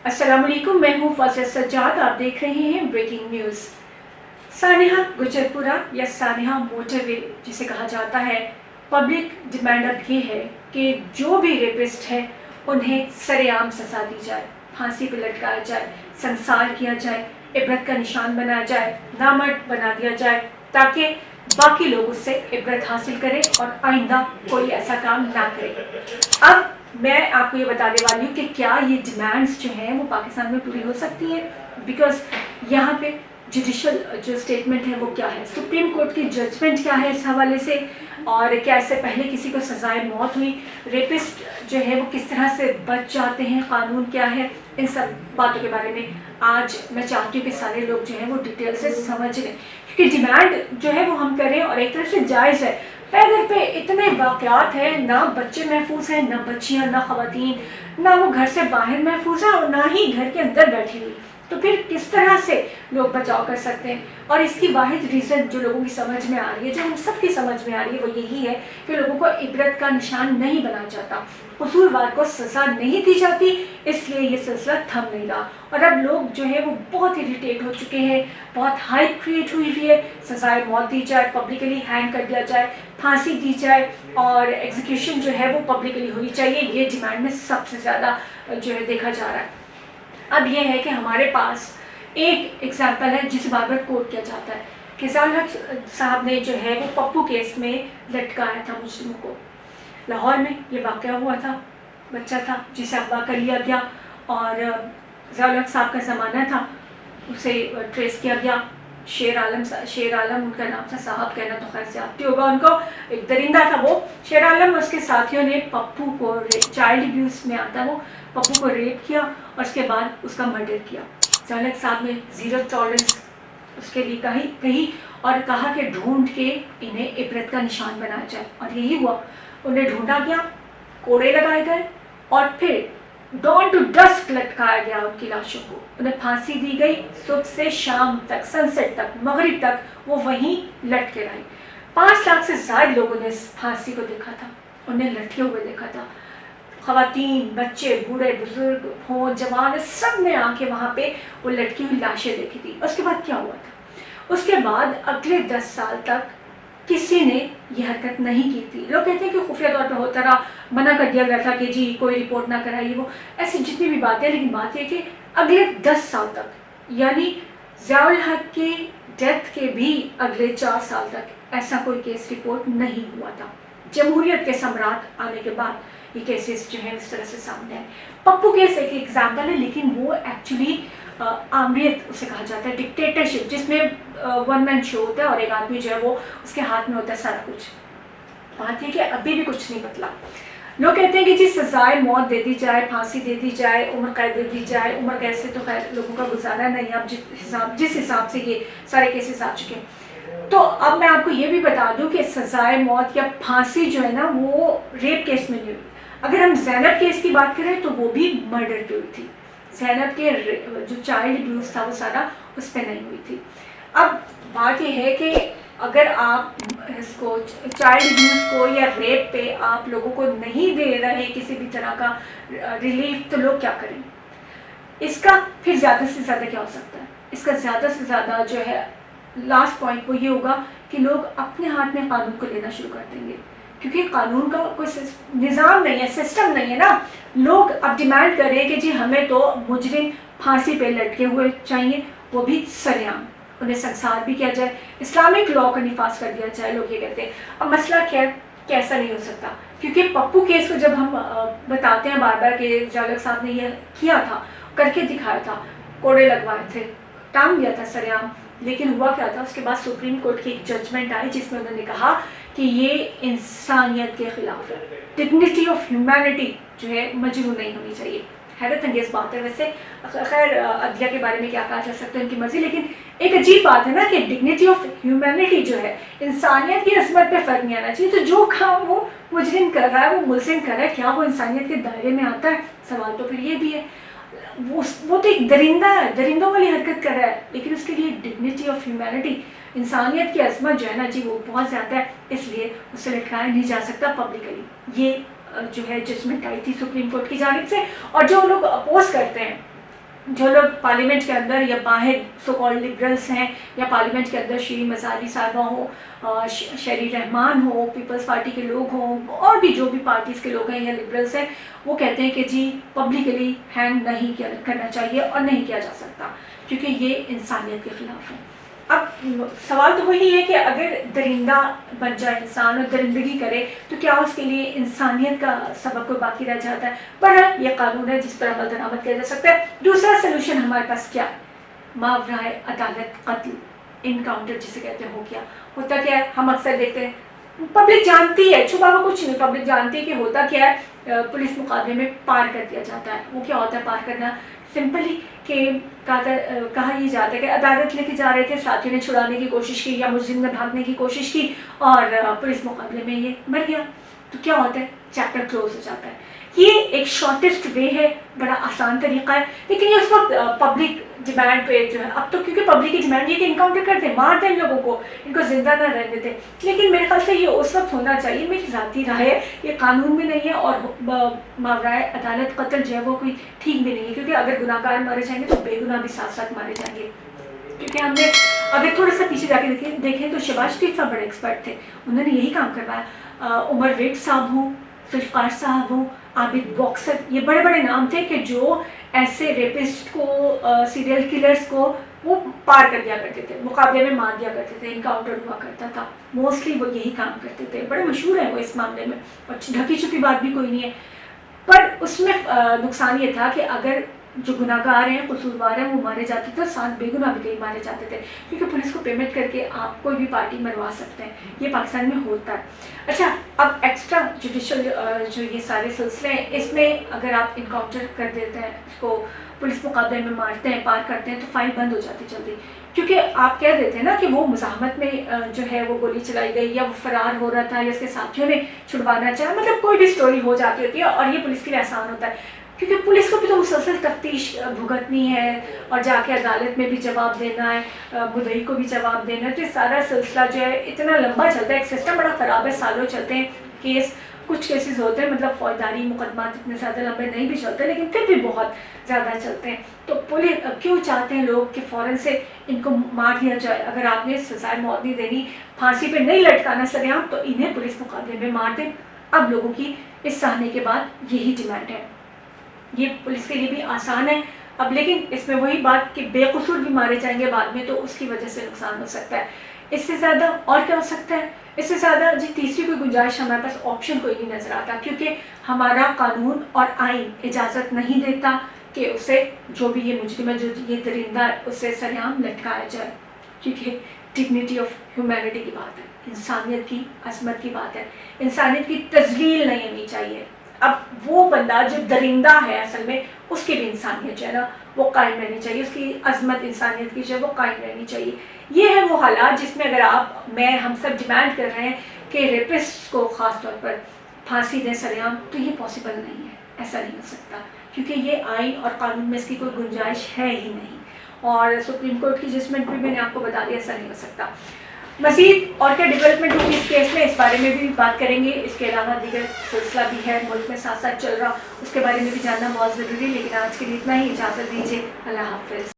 अस्सलाम वालेकुम, मैं हूँ फजल सज्जाद। आप देख रहे हैं ब्रेकिंग न्यूज़। सानिहा गुजरपुरा या सानिहा मोटरवे जिसे कहा जाता है, पब्लिक डिमांड अब ये है कि जो भी रेपिस्ट है उन्हें सरेआम सजा दी जाए, फांसी पर लटकाया जाए, संसार किया जाए, इबरत का निशान बनाया जाए, नामर्द बना दिया जाए, ताकि बाकी लोग उससे इबरत हासिल करें और आइंदा कोई ऐसा काम ना करे। अब मैं आपको ये बताने वाली हूँ कि क्या ये डिमांड्स जो हैं वो पाकिस्तान में पूरी हो सकती हैं, बिकॉज यहाँ पे जुडिशल जो स्टेटमेंट है वो क्या है, सुप्रीम कोर्ट की जजमेंट क्या है इस हवाले से, और क्या इससे पहले किसी को सजाए मौत हुई, रेपिस्ट जो है वो किस तरह से बच जाते हैं, कानून क्या है, इन सब बातों के बारे में आज मैं चाहती हूँ कि सारे लोग जो हैं वो डिटेल से समझ लें, क्योंकि डिमांड जो है वो हम करें और एक तरह से जायज़ है। पैदल पे इतने वाक़यात हैं, ना बच्चे महफूज हैं, ना बच्चियाँ, ना ख़वातीन, ना वो घर से बाहर महफूज हैं और ना ही घर के अंदर बैठी हुई, तो फिर किस तरह से लोग बचाव कर सकते हैं। और इसकी वाहिद रीज़न जो लोगों की समझ में आ रही है, जो हम सब की समझ में आ रही है, वो यही है कि लोगों को इबरत का निशान नहीं बनाया जाता, कसूरवार को सज़ा नहीं दी जाती, इसलिए ये सिलसिला थम नहीं रहा। और अब लोग जो है वो बहुत इरिटेट हो चुके हैं, बहुत हाइप क्रिएट हुई है, सजाए मौत दी जाए, पब्लिकली हैंग कर दिया जाए, फांसी दी जाए और एग्जीक्यूशन जो है वो पब्लिकली होनी चाहिए। ये डिमांड में सबसे ज़्यादा जो है देखा जा रहा है। अब ये है कि हमारे पास एक एग्जाम्पल है जिसे बार बार कोट किया जाता है कि ज़ियाउल हक साहब ने जो है वो पप्पू केस में लटकाया था मुस्लिमों को। लाहौर में ये वाक़या हुआ था, बच्चा था जिसे अगवा कर लिया गया और ज़ियाउल हक साहब का ज़माना था, उसे ट्रेस किया गया। शेर आलम उनका नाम था, साहब कहना तो खैर ज़्यादती होगा उनको, एक दरिंदा था वो। शेर आलम और उसके साथियों ने पप्पू को चाइल्ड अब्यूज़ में आता वो पप्पू को रेप किया और उसके बाद उसका मर्डर किया। ज़ियाउल हक साहब ने ज़ीरो टॉलरेंस उसके लिए कही और कहा कि ढूंढ के इन्हें इबरत का निशान बनाया जाए, और यही हुआ। उन्हें ढूंढा गया, कोड़े लगाए गए और फिर डॉन टू डस्क लटकाया गया उनकी लाशों को, उन्हें फांसी दी गई। सुबह से शाम तक, सनसेट तक, मगरिब तक वो वहीं लटके रहे। 5 लाख से ज़्यादा लोगों ने इस फांसी को देखा था, उन्हें लटके हुए देखा था। ख़वातीन, बच्चे, बूढ़े, बुजुर्ग हों, जवान, सब ने आके वहाँ पे वो लटकी हुई लाशें देखी थी। उसके बाद क्या हुआ था? उसके बाद अगले 10 साल तक किसी ने ये हरकत नहीं की थी। लोग कहते हैं कि खुफिया तौर पर होता रहा, मना कर दिया गया था कि जी कोई रिपोर्ट ना कराइए, वो ऐसी जितनी भी बातें, लेकिन बात यह कि अगले 10 साल तक, यानी ज़ियाउल हक की डेथ के भी अगले 4 साल तक ऐसा कोई केस रिपोर्ट नहीं हुआ था। जमहूरियत के सम्राट आने के बाद ये केसेस जो हैं इस तरह से सामने आए। पप्पू केस एक एग्जाम्पल है, लेकिन वो एक्चुअली आमरीत उसे कहा जाता है, डिक्टेटरशिप, जिसमें वन मैन शो होता है और एक आदमी जो है वो उसके हाथ में होता है सारा कुछ। बात है कि अभी भी कुछ नहीं बदला। लोग कहते हैं कि जी सजाए मौत दे दी जाए, फांसी दे दी जाए, उम्र कैद दे दी जाए। उम्र कैद से तो खैर लोगों का गुजारा नहीं है, अब जिस हिसाब से ये सारे केसेस आ चुके हैं। तो अब मैं आपको ये भी बता दूं कि सजाए मौत या फांसी जो है ना वो रेप केस में नहीं हुई। अगर हम ज़ैनब केस की बात करें तो वो भी मर्डर पे हुई थी। ज़ैनब के जो चाइल्ड अब्यूज़ था वो सारा उस पर नहीं हुई थी। अब बात ये है कि अगर आप इसको चाइल्ड अब्यूज़ को या रेप पे आप लोगों को नहीं दे रहे किसी भी तरह का रिलीफ, तो लोग क्या करें? इसका फिर ज़्यादा से ज़्यादा क्या हो सकता है? इसका ज़्यादा से ज़्यादा जो है लास्ट पॉइंट वो ये होगा कि लोग अपने हाथ में कानून को लेना शुरू कर देंगे, क्योंकि कानून का कोई निज़ाम नहीं है, सिस्टम नहीं है ना। लोग अब डिमांड कर रहे हैं कि जी हमें तो मुजरिम फांसी पे लटके हुए चाहिए, वो भी सरेआम, उन्हें संसार भी किया जाए, इस्लामिक लॉ का निफाज कर दिया जाए, लोग ये कहते हैं। अब मसला क्या कैसा नहीं हो सकता, क्योंकि पप्पू केस को जब हम बताते हैं बार बार कि ज़ियाउल हक साहब ने यह किया था, करके दिखाया था, कोड़े लगवाए थे, टांग दिया था सरेआम, लेकिन हुआ क्या था? उसके बाद सुप्रीम कोर्ट की एक जजमेंट आई जिसमें उन्होंने कहा कि ये इंसानियत के खिलाफ है, डिग्निटी ऑफ ह्यूमैनिटी जो है मजरूह नहीं होनी चाहिए। हैरत अंगेज़ बात है। वैसे खैर अदलिया के बारे में क्या कहा जा सकता है, उनकी मर्जी, लेकिन एक अजीब बात है ना कि डिग्निटी ऑफ ह्यूमैनिटी जो है, इंसानियत की अजमत पे फ़र्क नहीं आना चाहिए। तो जो काम वो मुजरिम कर रहा है, वो मुलजिम कर रहा है, क्या वो इंसानियत के दायरे में आता है? सवाल तो फिर ये भी है। वो तो एक दरिंदा है, दरिंदों वाली हरकत कर रहा है, लेकिन उसके लिए डिग्निटी ऑफ ह्यूमैनिटी, इंसानियत की अजमत जो है ना जी, वो बहुत ज़्यादा है, इसलिए उसे लटकाया नहीं जा सकता पब्लिकली। ये जो है जजमेंट आई थी सुप्रीम कोर्ट की जानिब से। और जो लोग अपोज करते हैं جو لوگ پارلیمنٹ کے اندر یا باہر سو کالڈ لبرلس ہیں، یا پارلیمنٹ کے اندر شیرین مزاری صاحبہ ہوں، شہری رحمان ہو، پیپلز پارٹی کے لوگ ہوں، اور بھی جو بھی پارٹیز کے لوگ ہیں یا لبرلس ہیں، وہ کہتے ہیں کہ جی پبلکلی ہینگ نہیں کرنا چاہیے اور نہیں کیا جا سکتا، کیونکہ یہ انسانیت کے خلاف ہے۔ اب سوال تو وہی ہے کہ اگر درندہ بن جائے انسان اور درندگی کرے تو کیا اس کے لیے انسانیت کا سبب کوئی باقی رہ جاتا ہے؟ بہرحال یہ قانون ہے جس پر عمل درآمد کیا جا سکتا ہے۔ دوسرا سلوشن ہمارے پاس کیا ہے؟ ماورائے عدالت قتل، انکاؤنٹر جسے کہتے ہیں، ہو گیا۔ ہوتا کیا ہے؟ ہم اکثر دیکھتے ہیں، پبلک جانتی ہے، چھپا ہوا کچھ نہیں، پبلک جانتی ہے کہ ہوتا کیا ہے، پولیس مقابلے میں پار کر دیا جاتا ہے۔ وہ کیا ہوتا ہے پار کرنا؟ سمپلی کہ کہا یہ جاتا ہے کہ عدالت لے کے جا رہے تھے، ساتھیوں نے چھڑانے کی کوشش کی یا مجرم نے بھاگنے کی کوشش کی اور پولیس مقابلے میں یہ مر گیا، تو کیا ہوتا ہے؟ چیپٹر کلوز ہو جاتا ہے۔ یہ ایک شارٹیسٹ وے ہے، بڑا آسان طریقہ ہے، لیکن یہ اس وقت پبلک ڈیمانڈ پہ جو ہے، اب تو کیونکہ پبلک کی ڈیمانڈ یہ کہ انکاؤنٹر کرتے ہیں، مارتے ہیں ان لوگوں کو، ان کو زندہ نہ رہنے دیتے، لیکن میرے خیال سے یہ اس وقت ہونا چاہیے، میری ذاتی رائے ہے، یہ قانون میں نہیں ہے اور ماورائے عدالت قتل جو ہے وہ کوئی ٹھیک بھی نہیں ہے، کیونکہ اگر گناہ گار مارے جائیں گے تو بے گناہ بھی ساتھ ساتھ مارے جائیں گے۔ کیونکہ ہم نے اگر تھوڑا سا پیچھے جا کے دیکھیں تو شہباز شریف صاحب بڑے ایکسپرٹ تھے، انہوں نے یہی کام کروایا۔ عمر ویٹ صاحب ہوں، ذوالفقار صاحب ہوں، عابد باکسر، یہ بڑے بڑے نام تھے کہ جو ایسے ریپسٹ کو، سیریل کلرز کو وہ پار کر دیا کرتے تھے، مقابلے میں مار دیا کرتے تھے، انکاؤنٹر ہوا کرتا تھا، موسٹلی وہ یہی کام کرتے تھے، بڑے مشہور ہیں وہ اس معاملے میں، اور ڈھکی چھپی بات بھی کوئی نہیں ہے۔ پر اس میں نقصان یہ تھا کہ اگر جو گناہ گار ہیں، قصوروار ہیں، وہ مارے جاتے تھے، ساتھ بے گناہ بھی کئی مارے جاتے تھے، کیونکہ پولیس کو پیمنٹ کر کے آپ کوئی بھی پارٹی مروا سکتے ہیں، یہ پاکستان میں ہوتا ہے۔ اچھا، اب ایکسٹرا جوڈیشل جو یہ سارے سلسلے ہیں، اس میں اگر آپ انکاؤنٹر کر دیتے ہیں، اس کو پولیس مقابلے میں مارتے ہیں، پار کرتے ہیں، تو فائل بند ہو جاتی جلدی، کیونکہ آپ کہہ دیتے ہیں نا کہ وہ مزاحمت میں جو ہے وہ گولی چلائی گئی، یا وہ فرار ہو رہا تھا، یا اس کے ساتھیوں نے چھڑوانا چاہا، مطلب کوئی بھی سٹوری ہو جاتی ہوتی ہے، اور یہ پولیس کے لیے آسان ہوتا ہے، کیونکہ پولیس کو بھی تو مسلسل تفتیش بھگتنی ہے، اور جا کے عدالت میں بھی جواب دینا ہے، مدعی کو بھی جواب دینا ہے، تو یہ سارا سلسلہ جو ہے اتنا لمبا چلتا ہے، ایک سسٹم بڑا خراب ہے، سالوں چلتے ہیں کیس، کچھ کیسز ہوتے ہیں، مطلب فوجداری مقدمات اتنے زیادہ لمبے نہیں بھی چلتے، لیکن پھر بھی بہت زیادہ چلتے ہیں۔ تو پولیس کیوں چاہتے ہیں لوگ کہ فوراً سے ان کو مار دیا جائے؟ اگر آپ نے سزائے موت نہیں دینی، پھانسی پہ نہیں لٹکانا سریعام، تو انہیں پولیس مقابلے میں مار دیں۔ اب لوگوں کی اس سہنے کے بعد یہی ڈیمانڈ ہے، یہ پولیس کے لیے بھی آسان ہے اب، لیکن اس میں وہی بات کہ بے قصور بھی مارے جائیں گے بعد میں، تو اس کی وجہ سے نقصان ہو سکتا ہے۔ اس سے زیادہ اور کیا ہو سکتا ہے؟ اس سے زیادہ جی تیسری کوئی گنجائش ہمارے پاس آپشن کوئی نہیں نظر آتا، کیونکہ ہمارا قانون اور آئین اجازت نہیں دیتا کہ اسے، جو بھی یہ مجرم ہے، جو یہ درندہ ہے، اسے سریعام لٹکایا جائے، کیونکہ ڈگنیٹی آف ہیومینٹی کی بات ہے، انسانیت کی عظمت کی بات ہے، انسانیت کی تذلیل نہیں ہونی چاہیے۔ اب وہ بندہ جو درندہ ہے اصل میں، اس کی بھی انسانیت جو ہے نا وہ قائم رہنی چاہیے، اس کی عظمت انسانیت کی جو ہے وہ قائم رہنی چاہیے۔ یہ ہے وہ حالات جس میں اگر آپ، میں، ہم سب ڈیمانڈ کر رہے ہیں کہ ریپسٹ کو خاص طور پر پھانسی دیں سریعام، تو یہ پاسبل نہیں ہے، ایسا نہیں ہو سکتا، کیونکہ یہ آئین اور قانون میں اس کی کوئی گنجائش ہے ہی نہیں، اور سپریم کورٹ کی ججمنٹ بھی میں نے آپ کو بتا دیا، ایسا نہیں ہو سکتا۔ مزید اور کیا ڈیولپمنٹ ہوگی اس کیس میں، اس بارے میں بھی بات کریں گے، اس کے علاوہ دیگر سلسلہ بھی ہے ملک میں ساتھ ساتھ چل رہا، اس کے بارے میں بھی جاننا بہت ضروری ہے، لیکن آج کے لیے اتنا ہی، اجازت دیجیے، اللہ حافظ۔